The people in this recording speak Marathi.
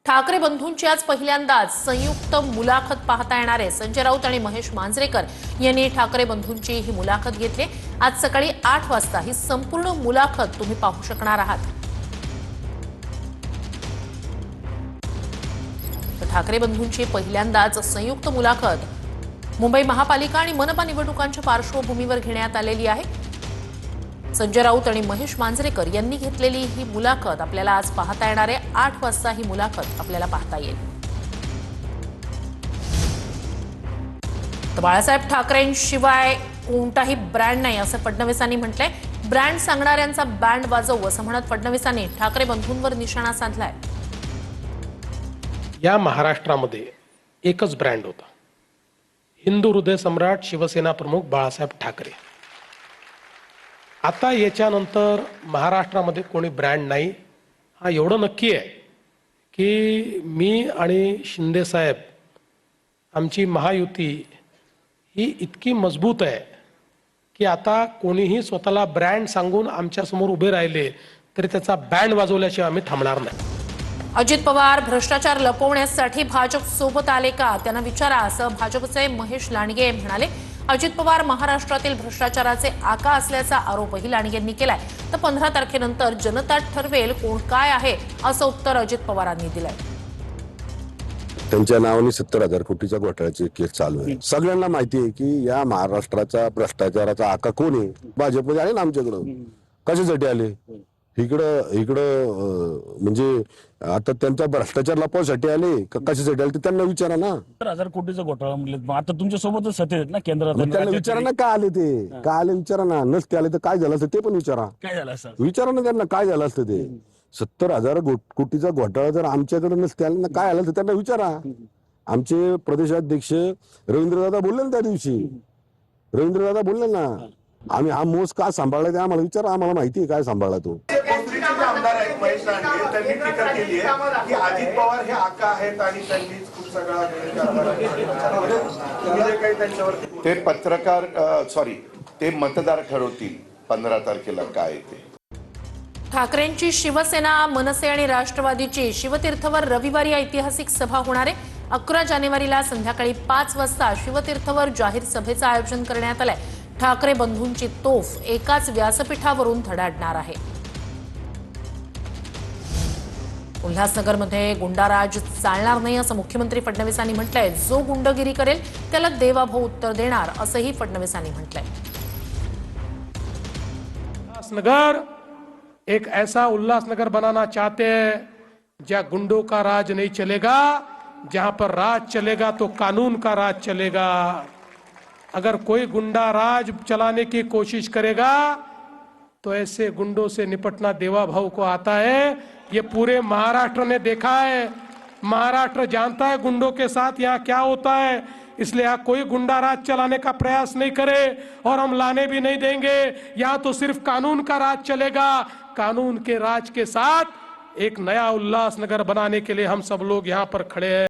ठाकरे बंधूंची आज पहिल्यांदाच संयुक्त मुलाखत पाहता येणार आहे। संजय राऊत आणि महेश मांजरेकर यांनी ठाकरे बंधूंची ही मुलाखत घेतली। आज सकाळी 8 वाजता ही संपूर्ण मुलाखत तुम्ही पाहू शकणार आहात। ठाकरे बंधूंची पहिल्यांदाच संयुक्त मुलाखत मुंबई महापालिका आणि मनपा निवडणुकांच्या पार्श्वभूमीवर घेण्यात आलेली आहे। संजय राऊत आणि महेश मांजरेकर यांनी घेतलेली ही मुलाखत आपल्याला आज पाहता येणार आहे। 8 वाजता ही मुलाखत आपल्याला पाहता येईल। तर बाळासाहेब ठाकरेंशिवाय कोणताही ब्रँड नाही असं फडणवीसांनी म्हटलंय। ब्रँड सांगणाऱ्यांचा बँड वाजवू असं म्हणत फडणवीसांनी ठाकरे बंधूंवर निशाणा साधलाय। या महाराष्ट्रामध्ये एकच ब्रँड होता, हिंदू हृदय सम्राट शिवसेना प्रमुख बाळासाहेब ठाकरे। आता याच्यानंतर महाराष्ट्रामध्ये कोणी ब्रँड नाही। हा एवढं नक्की आहे की मी आणि शिंदे साहेब आमची महायुती ही इतकी मजबूत आहे की आता कोणीही स्वतःला ब्रँड सांगून आमच्या समोर उभे राहिले तरी त्याचा बँड वाजवल्याशिवाय आम्ही थांबणार नाही। अजित पवार भ्रष्टाचार लपवण्यासाठी भाजप सोबत आले का त्यांना विचारा असं भाजपचे महेश लांडगे म्हणाले। अजित पवार महाराष्ट्रातील भ्रष्टाचाराचे आका असल्याचा आरोपही लांडगेंनी केलाय। तर 15 तारखेनंतर जनता ठरवेल कोण काय आहे असं उत्तर अजित पवारांनी दिलंय। त्यांच्या नावाने 70,000 कोटीचा घोटाळ्याची केस चालू आहे। सगळ्यांना माहिती आहे की या महाराष्ट्राचा भ्रष्टाचाराचा आका कोण आहे। भाजपमध्ये आले ना आमच्याकडं, कशासाठी आले? इकडं म्हणजे आता त्यांचा भ्रष्टाचार लपवासाठी आले का कशासाठी आले ते त्यांना विचारा ना। 70,000 कोटीचा घोटाळा म्हटलं, आता तुमच्या सोबतच सत्तेत आहेत ना केंद्रात, त्यांना विचारा ना का आले ते, का आले विचारा ना। नसते आले तर काय झालं असतं ते पण विचारा, काय झालं असं विचारा ना त्यांना काय झालं असतं ते। 70,000 कोटीचा घोटाळा जर आमच्याकडे नसते आले ना काय आलं असतं त्यांना विचारा। आमचे प्रदेशाध्यक्ष रवींद्रदादा बोलले ना त्या दिवशी, रवींद्रदादा बोलले ना आम्ही हा मोस का सांभाळला ते आम्हाला विचारा, आम्हाला माहिती आहे काय सांभाळला तो। आमदार आहेत महेश लांडगे, त्यांनी टीका केली आहे की अजित पवार हे आका आहेत आणि त्यांनीच खूप सगळा ते पत्रकार ते मतदार ठरवतील 15 तारखेला काय ते। ठाकरेंची शिवसेना, मनसे आणि राष्ट्रवादीची शिवतीर्थवर रविवारी ऐतिहासिक सभा होणार आहे। 11 जानेवारीला संध्याकाळी 5 वाजता शिवतीर्थवर जाहीर सभेचं आयोजन करण्यात आलंय। ठाकरे बंधूंची तोफ एकाच व्यासपीठावरून धडाडणार आहे। उल्हासनगरमध्ये गुंडाराज चालणार नाही असं मुख्यमंत्री फडणवीसांनी म्हटलंय। जो गुंडगिरी करेल त्याला देवाभाऊ उत्तर देणार असंही फडणवीसांनी म्हटलंय। उल्लासनगर एक ऐसा उल्लासनगर बनाना चाहते हैं जहाँ गुंडों का राज नहीं चलेगा, जहां पर राज चलेगा तो कानून का राज चलेगा। अगर कोई गुंडा राज चलाने की कोशिश करेगा तो ऐसे गुंडों से निपटना देवा भाऊ को आता है। ये पूरे महाराष्ट्र ने देखा है, महाराष्ट्र जानता है गुंडों के साथ यहाँ क्या होता है। इसलिए यहाँ कोई गुंडा राज चलाने का प्रयास नहीं करे और हम लाने भी नहीं देंगे। यहाँ तो सिर्फ कानून का राज चलेगा। कानून के राज के साथ एक नया उल्लासनगर बनाने के लिए हम सब लोग यहाँ पर खड़े हैं।